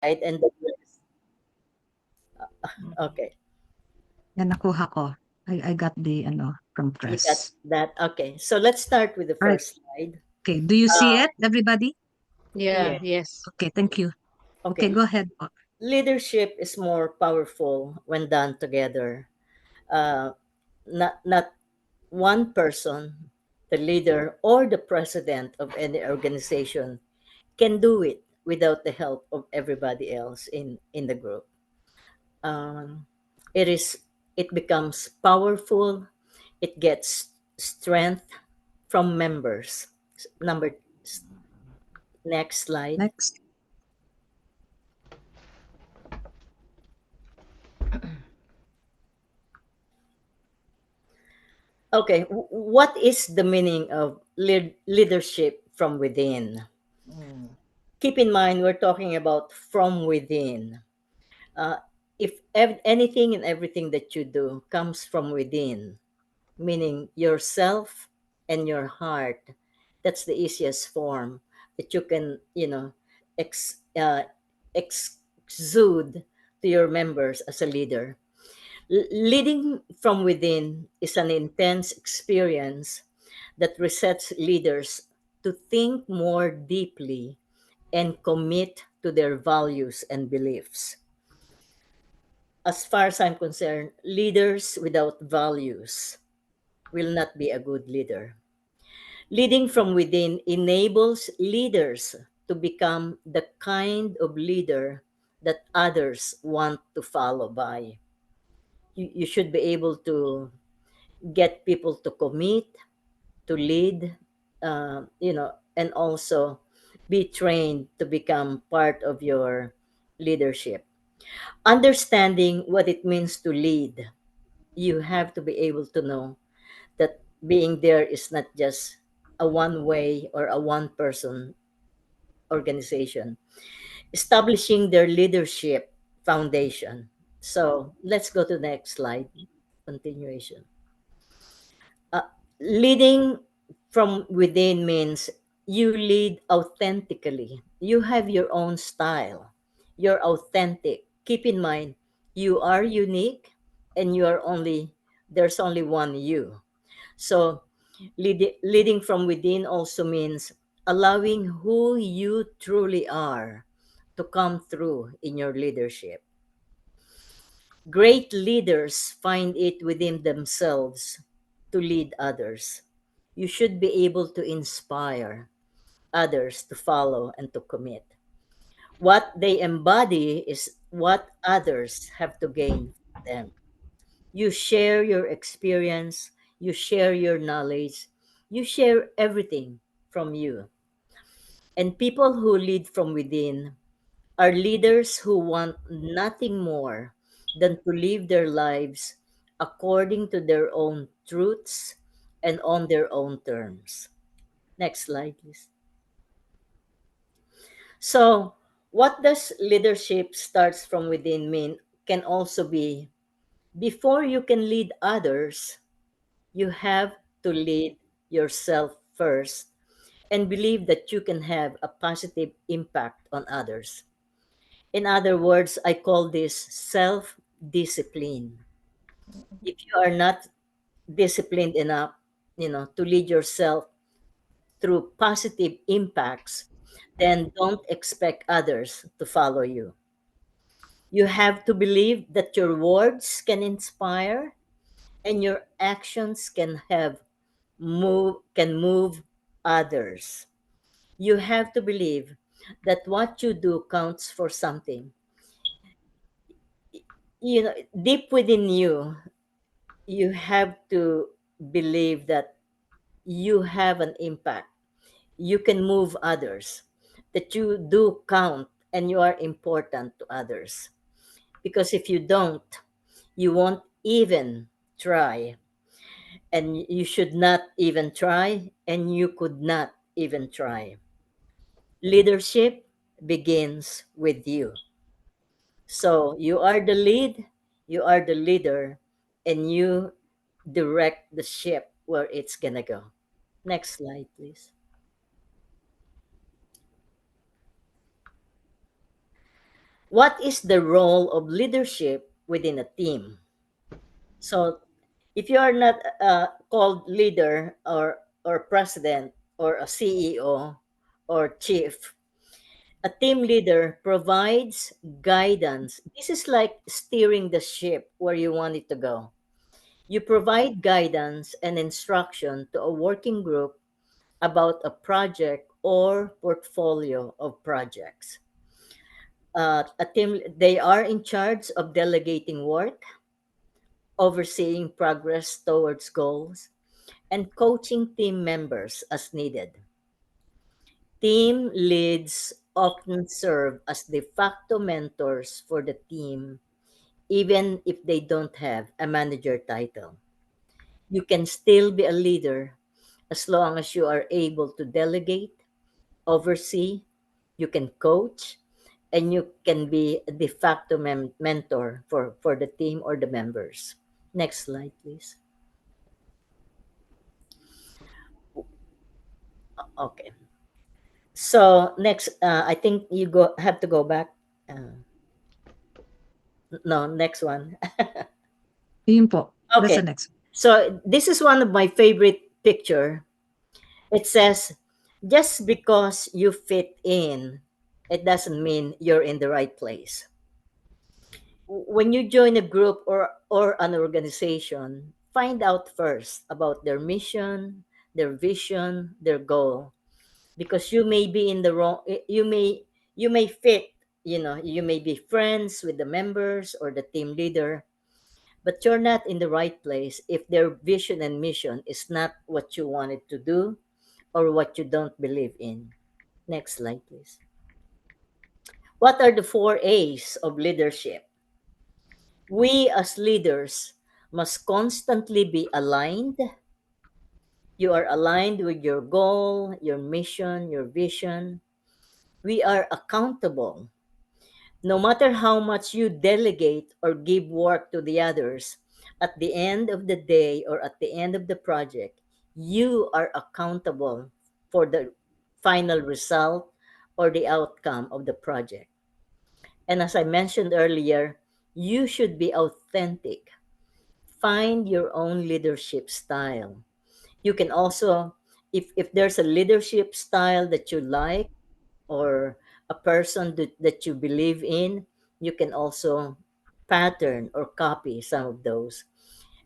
right? And the okay, Yan, nakuha ko. I got the, from you got press. that. Okay, so let's start with the All right. first slide. Okay. Do you see it, everybody? Yeah, Yeah. yes. Okay. Thank you. Okay. Okay. Go ahead. Leadership is more powerful when done together. Uh, not one person, the leader or the president of any organization, can do it without the help of everybody else in the group. Um, it is it becomes powerful. It gets strength from members. Number next slide. Next. Okay, what is the meaning of leadership from within? Keep in mind, we're talking about from within. Uh, if anything and everything that you do comes from within, meaning yourself and your heart, that's the easiest form that you can, exude to your members as a leader. Leading from within is an intense experience that resets leaders to think more deeply and commit to their values and beliefs. As far as I'm concerned, leaders without values will not be a good leader. Leading from within enables leaders to become the kind of leader that others want to follow by. You should be able to get people to commit, to lead, and also be trained to become part of your leadership. Understanding what it means to lead, you have to be able to know that being there is not just a one way or a one person organization. Establishing their leadership foundation. So let's go to the next slide. Continuation. Uh, Leading from within means you lead authentically. You have your own style. You're authentic. Keep in mind, you are unique and there's only one you. So leading from within also means allowing who you truly are to come through in your leadership. Great leaders find it within themselves to lead others. You should be able to inspire others to follow and to commit. What they embody is what others have to gain from them. You share your experience, you share your knowledge, you share everything from you. And people who lead from within are leaders who want nothing more than to live their lives according to their own truths and on their own terms. Next slide, please. So, what does leadership starts from within mean can also be before you can lead others, you have to lead yourself first and believe that you can have a positive impact on others. In other words, I call this self discipline. If you are not disciplined enough, to lead yourself through positive impacts, then don't expect others to follow you. You have to believe that your words can inspire and your actions can move others. You have to believe that what you do counts for something. Deep within you, you have to believe that you have an impact. You can move others, that you do count and you are important to others. Because if you don't, you won't even try. And you should not even try, and you could not even try. Leadership begins with you. So you are the lead, you are the leader, and you direct the ship where it's gonna go. Next slide, please. What is the role of leadership within a team? So, if you are not called leader or president or a CEO or chief, a team leader provides guidance. This is like steering the ship where you want it to go. You provide guidance and instruction to a working group about a project or portfolio of projects. A team, they are in charge of delegating work, overseeing progress towards goals, and coaching team members as needed. Team leads often serve as de facto mentors for the team, even if they don't have a manager title. You can still be a leader as long as you are able to delegate, oversee, you can coach, and you can be a de facto mentor for the team or the members. Next slide, please. Okay. So next, I think you go have to go back. No, next one. Yun po. That's Okay. the next. So this is one of my favorite picture. It says, just because you fit in, it doesn't mean you're in the right place. When you join a group or an organization, find out first about their mission, their vision, their goal, because you may be in the wrong. You may fit. You may be friends with the members or the team leader, but you're not in the right place if their vision and mission is not what you wanted to do or what you don't believe in. Next slide, please. What are the 4 A's of leadership? We as leaders must constantly be aligned. You are aligned with your goal, your mission, your vision. We are accountable. No matter how much you delegate or give work to the others, at the end of the day or at the end of the project, you are accountable for the final result or the outcome of the project. And as I mentioned earlier, you should be authentic. Find your own leadership style. You can also, if there's a leadership style that you like or a person that you believe in, you can also pattern or copy some of those.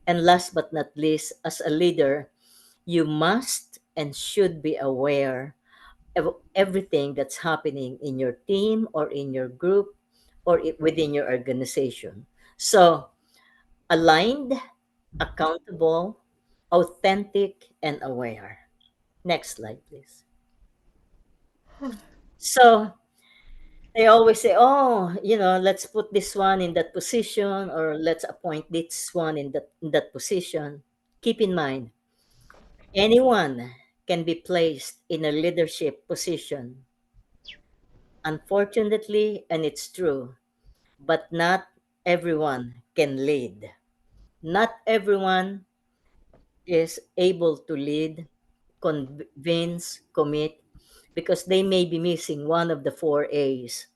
And last but not least, as a leader, you must and should be aware of everything that's happening in your team or in your group or within your organization. So, aligned, accountable, authentic, and aware. Next slide, please. So, they always say, oh, let's put this one in that position or let's appoint this one in that position. Keep in mind, anyone can be placed in a leadership position. Unfortunately, and it's true, but not everyone can lead. Not everyone is able to lead, convince, commit, because they may be missing one of the 4 A's.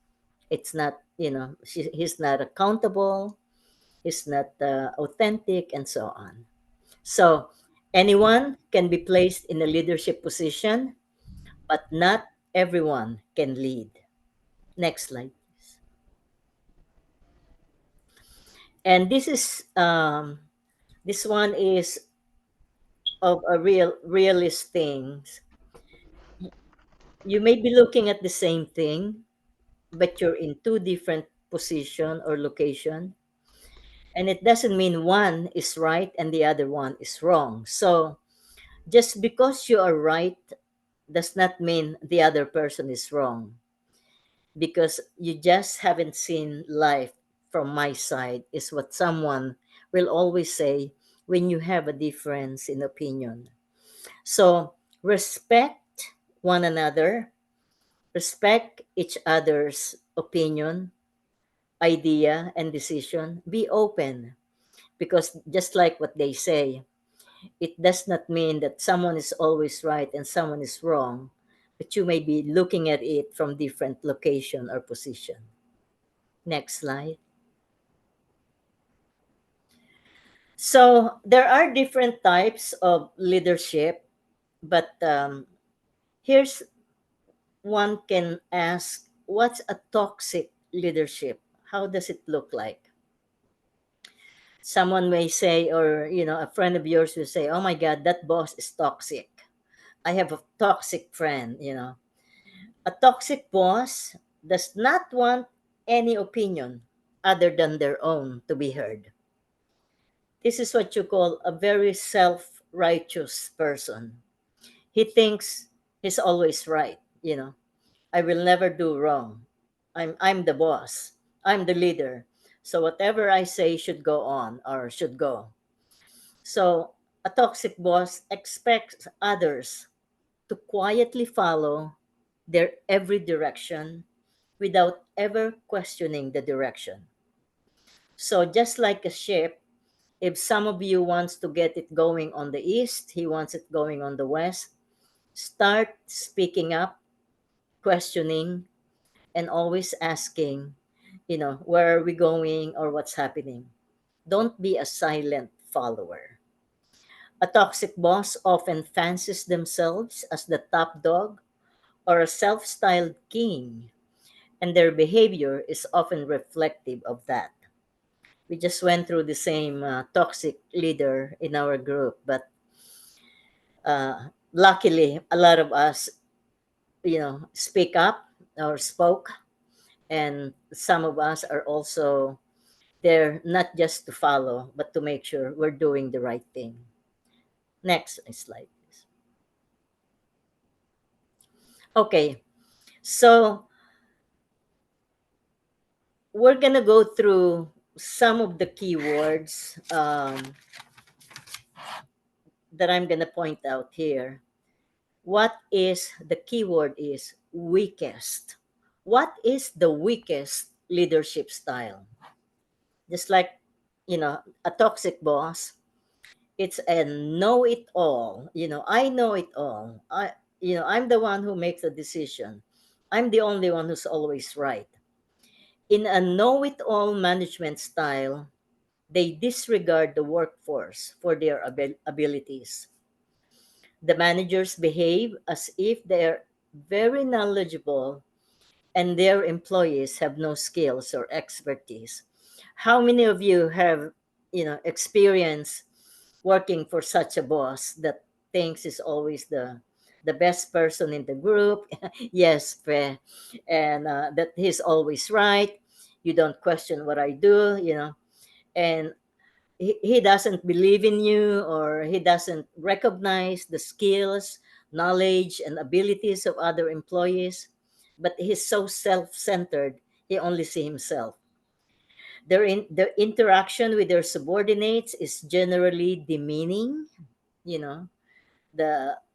It's not, he's not accountable, he's not authentic, and so on. So, anyone can be placed in a leadership position, but not everyone can lead. Next slide, please. And this one is of a realist things. You may be looking at the same thing, but you're in two different position or location, and it doesn't mean one is right and the other one is wrong. So just because you are right does not mean the other person is wrong, because you just haven't seen life from my side, is what someone will always say when you have a difference in opinion. So respect one another, respect each other's opinion, idea, and decision. Be open, because just like what they say, it does not mean that someone is always right and someone is wrong, but you may be looking at it from different location or position. Next slide. So there are different types of leadership, but here's one can ask, what's a toxic leadership? How does it look like? Someone may say, or a friend of yours will say, "Oh my God, that boss is toxic. I have a toxic friend." A toxic boss does not want any opinion other than their own to be heard. This is what you call a very self-righteous person. He thinks he's always right. I will never do wrong. I'm the boss. I'm the leader. So whatever I say should go on or should go. So a toxic boss expects others to quietly follow their every direction without ever questioning the direction. So just like a ship, if some of you wants to get it going on the east, he wants it going on the west, start speaking up, questioning, and always asking, where are we going or what's happening. Don't be a silent follower. A toxic boss often fancies themselves as the top dog or a self styled king, and their behavior is often reflective of that. We just went through the same toxic leader in our group, but luckily, a lot of us, speak up or spoke, and some of us are also there not just to follow, but to make sure we're doing the right thing. Next slide, please. Okay, so we're gonna go through some of the keywords that I'm gonna point out here. What is the keyword is weakest. What is the weakest leadership style? Just like, a toxic boss, it's a know it all. I know it all. I'm the one who makes the decision. I'm the only one who's always right. In a know it all management style, they disregard the workforce for their abilities. The managers behave as if they're very knowledgeable and their employees have no skills or expertise. How many of you have, experience working for such a boss that thinks is always the best person in the group? Yes, and that he's always right. You don't question what I do, and he doesn't believe in you, or he doesn't recognize the skills, knowledge, and abilities of other employees, but he's so self-centered, he only see himself. Their interaction with their subordinates is generally demeaning. you know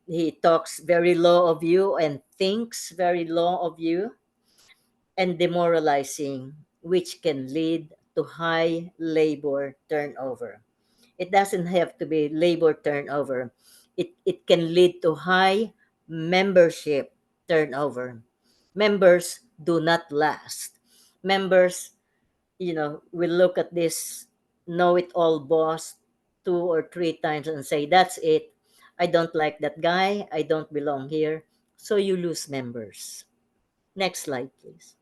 he talks very low of you and thinks very low of you, and demoralizing, which can lead to high labor turnover. It doesn't have to be labor turnover. It can lead to high membership turnover. Members do not last. Members, will look at this know-it-all boss two or three times and say, that's it. I don't like that guy. I don't belong here. So you lose members. Next slide, please.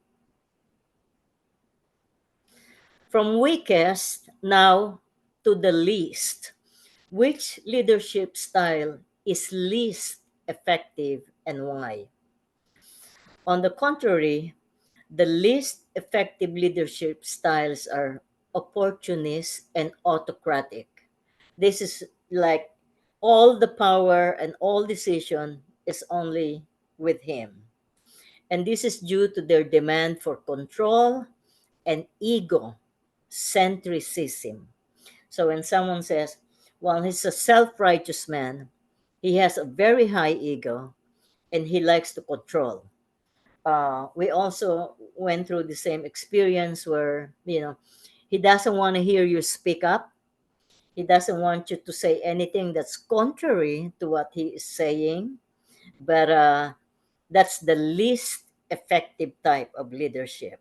From weakest now to the least. Which leadership style is least effective and why? On the contrary, the least effective leadership styles are opportunist and autocratic. This is like all the power and all decision is only with him. And this is due to their demand for control and ego centricism. So when someone says, well, he's a self righteous man, he has a very high ego and he likes to control. We also went through the same experience where, he doesn't want to hear you speak up. He doesn't want you to say anything that's contrary to what he is saying. But that's the least effective type of leadership.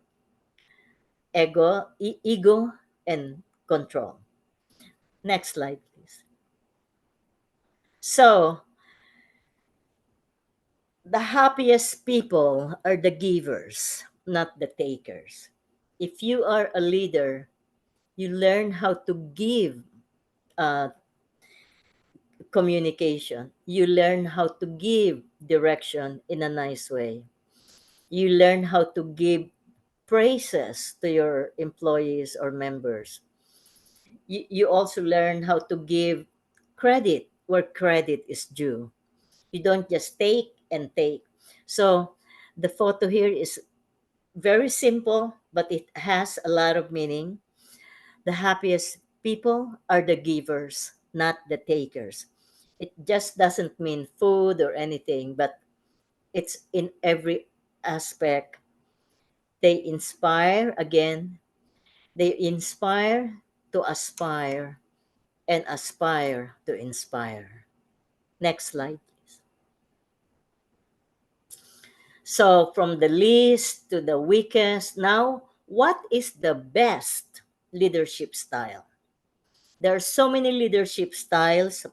ego and control. Next slide, please. So, the happiest people are the givers, not the takers. If you are a leader, you learn how to give uh, communication. You learn how to give direction in a nice way. You learn how to give praises to your employees or members. You also learn how to give credit where credit is due. You don't just take and take. So the photo here is very simple, but it has a lot of meaning. The happiest people are the givers, not the takers. It just doesn't mean food or anything, but it's in every aspect. They inspire, again, they inspire to aspire and aspire to inspire. Next slide, please. So, from the least to the weakest, now, what is the best leadership style? There are so many leadership styles.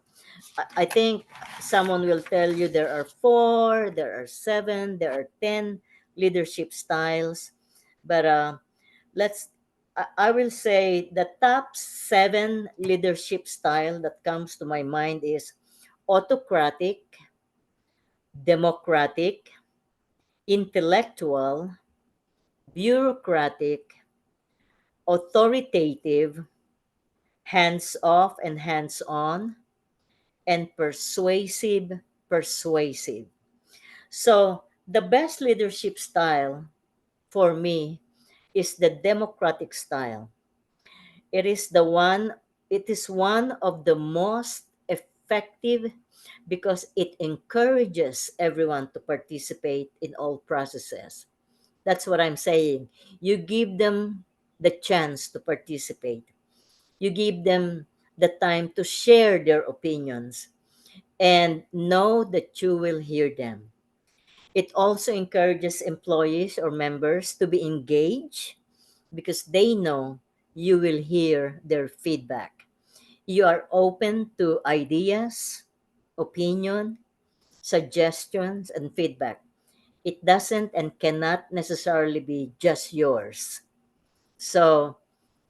I think someone will tell you there are four, there are seven, there are 10 leadership styles. But I will say the top seven leadership style that comes to my mind is autocratic, democratic, intellectual, bureaucratic, authoritative, hands off and hands on, and persuasive. So, the best leadership style for me is the democratic style. It is the one it is one of the most effective because it encourages everyone to participate in all processes. That's what I'm saying. You give them the chance to participate. You give them the time to share their opinions and know that you will hear them. It also encourages employees or members to be engaged because they know you will hear their feedback. You are open to ideas, opinion, suggestions, and feedback. It doesn't and cannot necessarily be just yours. So,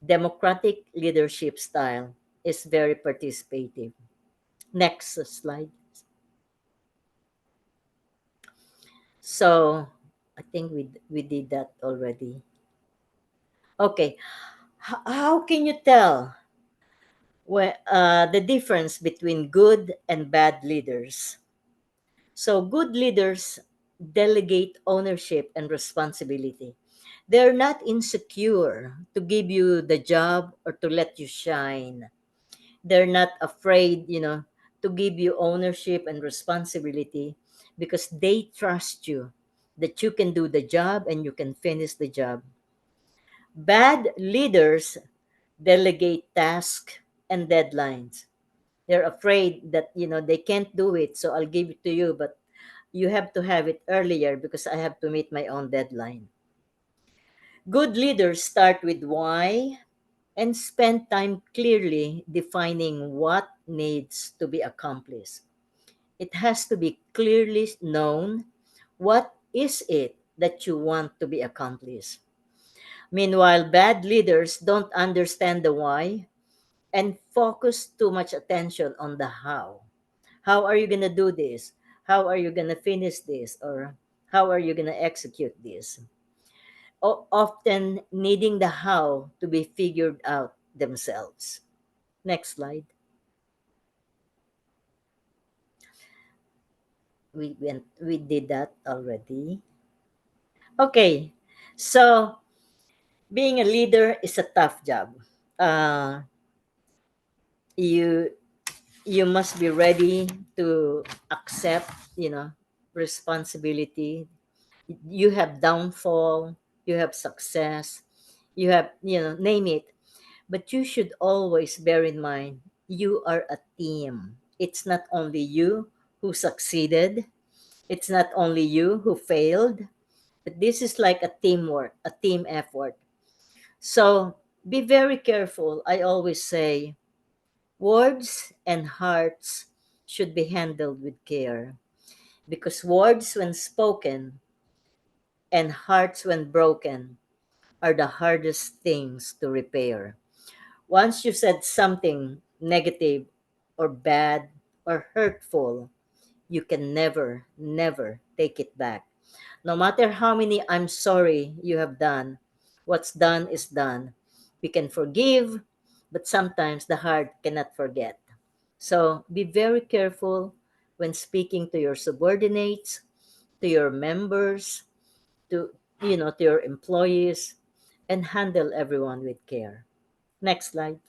democratic leadership style is very participative. Next slide. So, I think we did that already. Okay, how can you tell the difference between good and bad leaders? So, good leaders delegate ownership and responsibility. They're not insecure to give you the job or to let you shine. They're not afraid, to give you ownership and responsibility because they trust you that you can do the job and you can finish the job. Bad leaders delegate tasks and deadlines. They're afraid that they can't do it, so I'll give it to you, but you have to have it earlier because I have to meet my own deadline. Good leaders start with why and spend time clearly defining what needs to be accomplished. It has to be clearly known what is it that you want to be accomplished. Meanwhile, bad leaders don't understand the why and focus too much attention on the how. How are you going to do this? How are you going to finish this? Or how are you going to execute this? Often needing the how to be figured out themselves. Next slide. We did that already. Okay. So, being a leader is a tough job. Uh, you you must be ready to accept, responsibility. You have downfall, you have success, you have, name it. But you should always bear in mind you are a team. It's not only you who succeeded, it's not only you who failed, but this is like a teamwork, a team effort. So be very careful. I always say words and hearts should be handled with care, because words, when spoken, and hearts, when broken, are the hardest things to repair. Once you said something negative or bad or hurtful, you can never, never take it back. No matter how many I'm sorry you have done, what's done is done. We can forgive, but sometimes the heart cannot forget. So be very careful when speaking to your subordinates, to your members, to to your employees, and handle everyone with care. Next slide.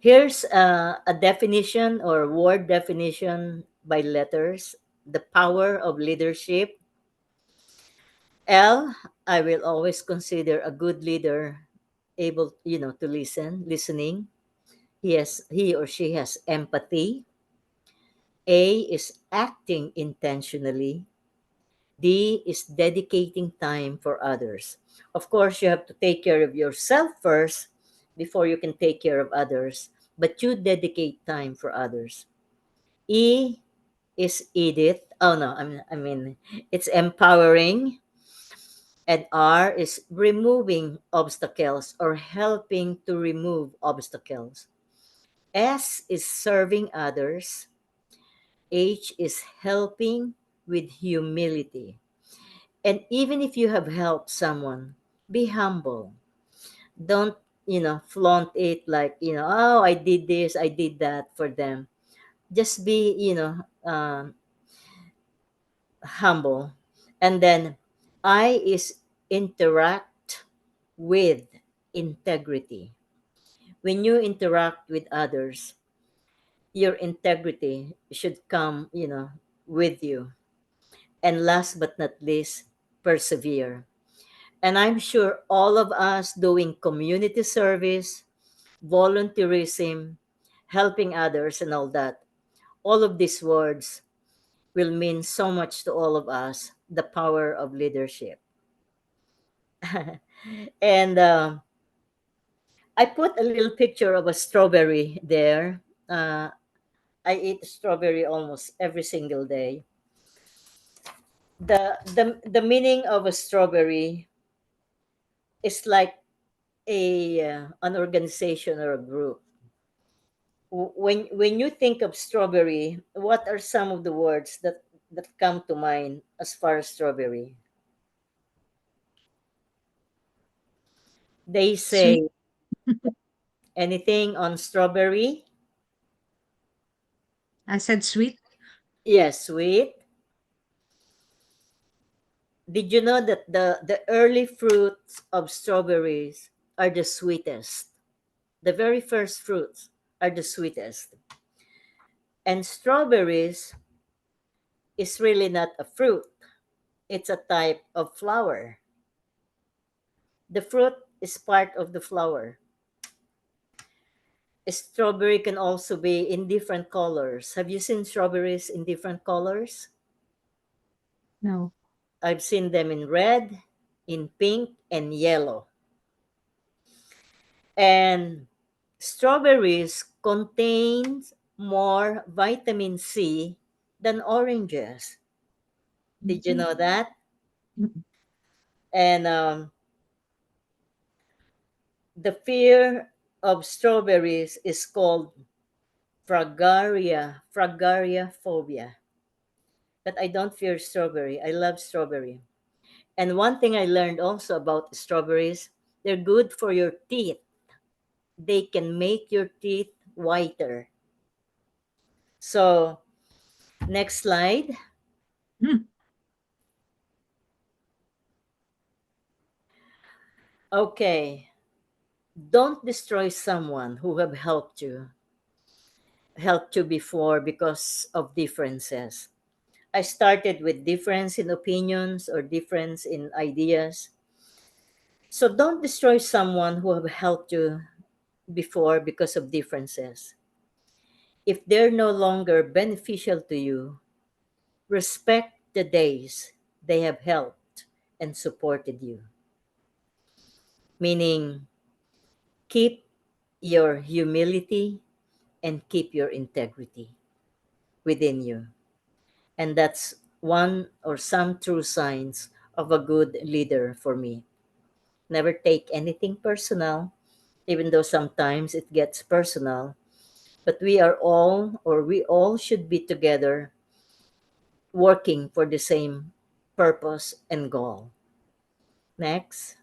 Here's a definition or word definition by letters. The power of leadership. L, I will always consider a good leader able, to listening. He or she has empathy. A is acting intentionally. D is dedicating time for others. Of course, you have to take care of yourself first before you can take care of others, but you dedicate time for others. E is Edith. Oh no, I mean it's empowering. And R is removing obstacles or helping to remove obstacles. S is serving others. H is helping with humility. And even if you have helped someone, be humble. Don't, flaunt it like, oh, I did this, I did that for them. Just be, humble. And then I is interact with integrity. When you interact with others, your integrity should come, with you. And last but not least, persevere. And I'm sure all of us doing community service, volunteerism, helping others, and all that, all of these words will mean so much to all of us, the power of leadership. And I put a little picture of a strawberry there. Uh, I eat strawberry almost every single day. The meaning of a strawberry is like a an organization or a group. When you think of strawberry, what are some of the words that come to mind as far as strawberry? They Sweet. say anything on strawberry? I said sweet. Yes, sweet. Did you know that the early fruits of strawberries are the sweetest? The very first fruits are the sweetest. And strawberries is really not a fruit. It's a type of flower. The fruit is part of the flower. Strawberry can also be in different colors. Have you seen strawberries in different colors? No. I've seen them in red, in pink, and yellow. And strawberries contain more vitamin C than oranges. Did you Mhm. know that? Mm. And the fear of strawberries is called fragaria phobia. But I don't fear strawberry. I love strawberry. And one thing I learned also about strawberries, they're good for your teeth. They can make your teeth whiter. So, next slide. Mm. Okay. Don't destroy someone who have helped you before because of differences. I started with difference in opinions or difference in ideas. So don't destroy someone who have helped you before because of differences. If they're no longer beneficial to you, respect the days they have helped and supported you. meaning keep your humility and keep your integrity within you. And that's one or some true signs of a good leader for me. Never take anything personal, even though sometimes it gets personal. But we all should be together working for the same purpose and goal. Next.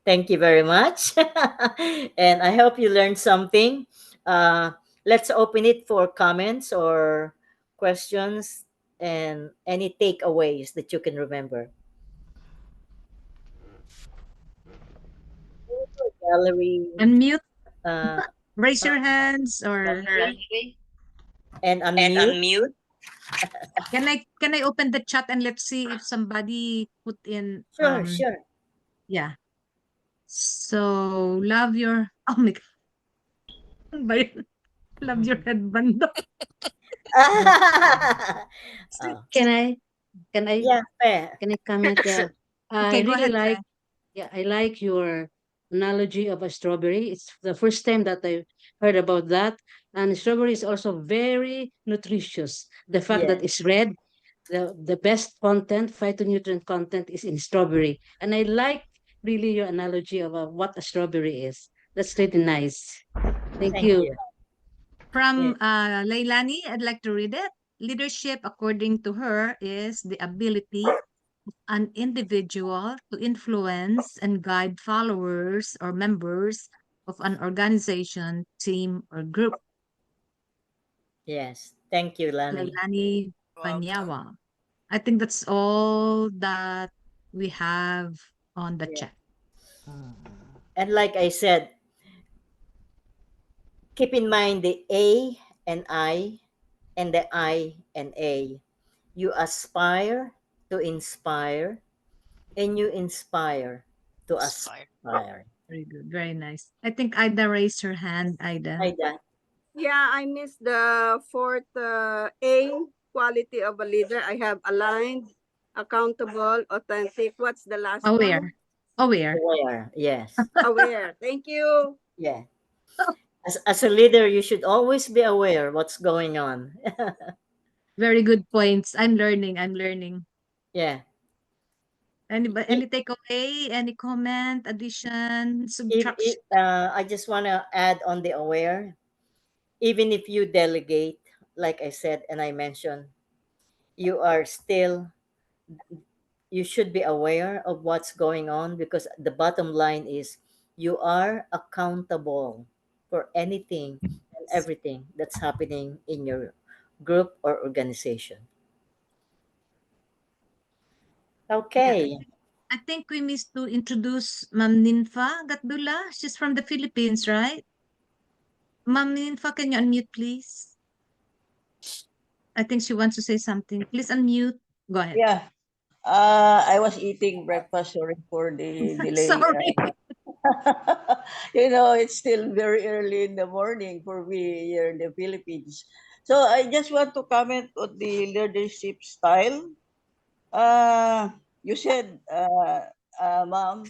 Thank you very much. And I hope you learned something. Uh, let's open it for comments or questions and any takeaways that you can remember. Gallery, Unmute, uh, raise your hands, or and unmute. can I open the chat and let's see if somebody put in Sure, sure. yeah. So love your oh my God. Love your headband. Oh, Can I can I yeah, fair. can I comment? Yeah, I Okay, go really ahead, like. Faye. Yeah, I like your analogy of a strawberry. It's the first time that I heard about that. And strawberry is also very nutritious. The fact Yeah, that it's red, the best content, phytonutrient content is in strawberry. And I like really your analogy of what a strawberry is. That's really nice. Thank thank you. you. Yeah, From Leilani, I'd like to read it. Leadership, according to her, is the ability of an individual to influence and guide followers or members of an organization, team, or group. yes. Thank you, Lani. Leilani Panyawa. I think that's all that we have on the Yeah. chat. And like I said, keep in mind the A and I and the I and A. You aspire to inspire and you inspire to aspire. Very good. Very nice. I think Ida raised her hand, Ida. Aida, Yeah, I missed the fourth A, quality of a leader. I have aligned, accountable, authentic. What's the last Aware. one? Aware. aware. Yes. Aware. Thank you. Yeah. As a leader, you should always be aware what's going on. Very good points. I'm learning. I'm learning. Yeah. Any takeaway? Any comment? Addition? Subtraction? I just want to add on the aware, even if you delegate, like I said and I mentioned, you are still, you should be aware of what's going on because the bottom line is you are accountable for anything and everything that's happening in your group or organization. Yeah. Okay. I think we missed to introduce Ma'am Ninfa Gatdula. She's from the Philippines, right? Ma'am Ninfa, can you unmute, please? I think she wants to say something. Please unmute. Go ahead. Yeah, I was eating breakfast. Sorry for the delay. Sorry. It's still very early in the morning for me here in the Philippines. So I just want to comment on the leadership style. You said, Ma'am,